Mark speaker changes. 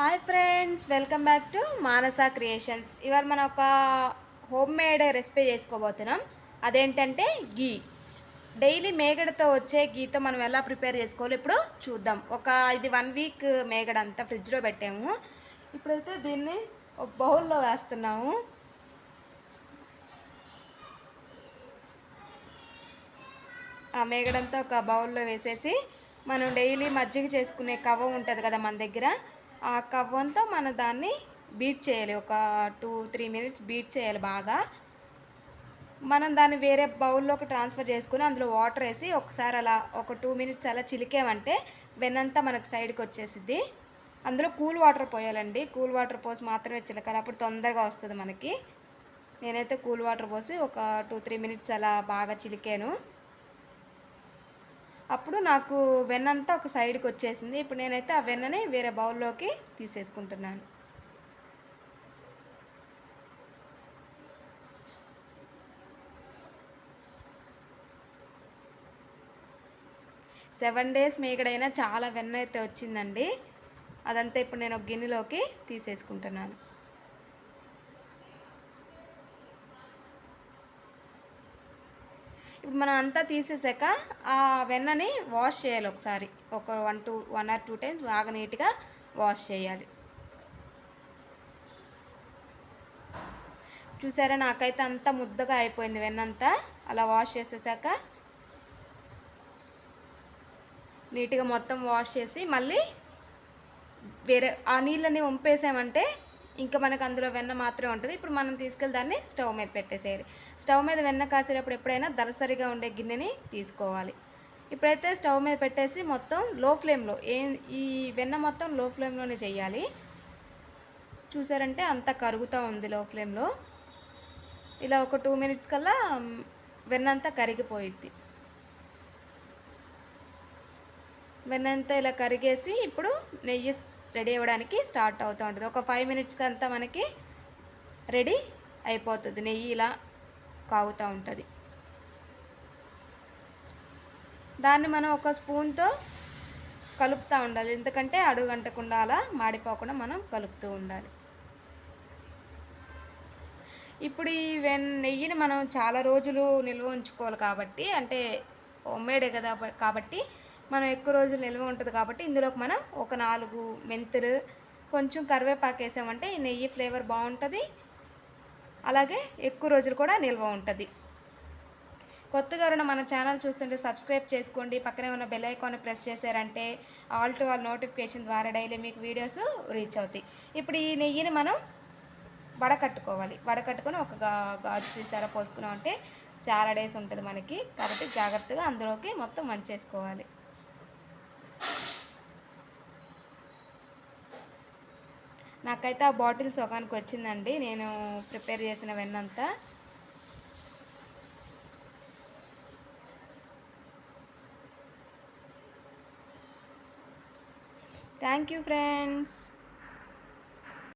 Speaker 1: Hi friends, welcome back to Manasa creations. ఇవాళ మనం ఒక హోమ్ మేడ్ రెసిపీ చేసుకోబోతున్నాం. అదేంటంటే గీ. డైలీ మేగడతో వచ్చే గీతో మనం ఎలా ప్రిపేర్ చేసుకోవాలో ఇప్పుడు చూద్దాం. ఇది 1 వీక్ మేగడ అంతా ఫ్రిడ్జ్లో పెట్టాము. ఇప్పుడైతే దీన్ని ఒక బౌల్లో వేస్తున్నాము. ఆ మేగడంతా ఒక బౌల్లో వేసేసి మనం డైలీ మజ్జిగ చేసుకునే కవ్వ ఉంటుంది కదా మన దగ్గర, ఆ కవ్వంతో మనం దాన్ని బీట్ చేయాలి. ఒక 2-3 మినిట్స్ బీట్ చేయాలి బాగా. మనం దాన్ని వేరే బౌల్లోకి ట్రాన్స్ఫర్ చేసుకుని అందులో వాటర్ వేసి ఒకసారి అలా ఒక 2 మినిట్స్ అలా చిలికేమంటే వెన్నంతా మనకు సైడ్కి వచ్చేసిద్ది. అందులో కూల్ వాటర్ పోయాలండి. కూల్ వాటర్ పోసి మాత్రమే చిలకాలి, అప్పుడు తొందరగా వస్తుంది మనకి. నేనైతే కూల్ వాటర్ పోసి ఒక 2-3 మినిట్స్ అలా బాగా చిలికాను. అప్పుడు నాకు వెన్నంతా ఒక సైడ్కి వచ్చేసింది. ఇప్పుడు నేనైతే ఆ వెన్నని వేరే బౌల్లోకి తీసేసుకుంటున్నాను. సెవెన్ డేస్ మేగడైనా చాలా వెన్న అయితే వచ్చిందండి. అదంతా ఇప్పుడు నేను ఒక గిన్నెలోకి తీసేసుకుంటున్నాను. ఇప్పుడు మనం అంతా తీసేసాక ఆ వెన్నని వాష్ చేయాలి ఒకసారి. ఒక 1 or 2 టైమ్స్ బాగా నీట్గా వాష్ చేయాలి. చూసారా, నాకైతే అంతా ముద్దగా అయిపోయింది వెన్నంతా. అలా వాష్ చేసేసాక నీట్గా మొత్తం వాష్ చేసి మళ్ళీ వేరే ఆ నీళ్ళని వంపేసామంటే ఇంకా మనకు అందులో వెన్న మాత్రమే ఉంటుంది. ఇప్పుడు మనం తీసుకెళ్ళి దాన్ని స్టవ్ మీద పెట్టేసేయాలి. స్టవ్ మీద వెన్న కాసేటప్పుడు ఎప్పుడైనా దరసరిగా ఉండే గిన్నెని తీసుకోవాలి. ఇప్పుడైతే స్టవ్ మీద పెట్టేసి మొత్తం లో ఫ్లేమ్లో ఈ వెన్న మొత్తం లో ఫ్లేమ్లోనే చేయాలి. చూసారంటే అంతా కరుగుతూ ఉంది లో ఫ్లేమ్లో. ఇలా ఒక 2 మినిట్స్ కల్లా వెన్నంతా కరిగిపోయిద్ది. వెన్నంతా ఇలా కరిగేసి ఇప్పుడు నెయ్యి రెడీ అవ్వడానికి స్టార్ట్ అవుతూ ఉంటుంది. ఒక 5 మినిట్స్కి అంతా మనకి రెడీ అయిపోతుంది. నెయ్యి ఇలా కాగుతూ ఉంటుంది. దాన్ని మనం ఒక స్పూన్తో కలుపుతూ ఉండాలి, ఎందుకంటే అడుగంటకుండా అలా మాడిపోకుండా మనం కలుపుతూ ఉండాలి. ఇప్పుడు ఈ నెయ్యిని మనం చాలా రోజులు నిల్వ ఉంచుకోవాలి కాబట్టి, అంటే హోమ్మేడే కదా కాబట్టి మనం ఎక్కువ రోజులు నిల్వ ఉంటుంది కాబట్టి ఇందులోకి మనం ఒక 4 మెంతులు, కొంచెం కరివేపాకు వేసామంటే ఈ నెయ్యి ఫ్లేవర్ బాగుంటుంది. అలాగే ఎక్కువ రోజులు కూడా నిల్వ ఉంటుంది. కొత్తగా ఎవరైనా మన ఛానల్ చూస్తుంటే సబ్స్క్రైబ్ చేసుకోండి. పక్కనే ఉన్న బెల్ ఐకాన్ ప్రెస్ చేశారంటే ఆల్ టు ఆల్ నోటిఫికేషన్ ద్వారా డైలీ మీకు వీడియోస్ రీచ్ అవుతాయి. ఇప్పుడు ఈ నెయ్యిని మనం వడకట్టుకోవాలి. వడకట్టుకొని ఒక గాజు సీసాలో పోసుకున్నాం అంటే చాలా డేస్ ఉంటుంది మనకి. కాబట్టి జాగ్రత్తగా అందులోకి మొత్తం వంచేసుకోవాలి. నాకైతే ఆ బాటిల్ సగానికి వచ్చిందండి నేను ప్రిపేర్ చేసిన వెన్నంతా. Thank you friends.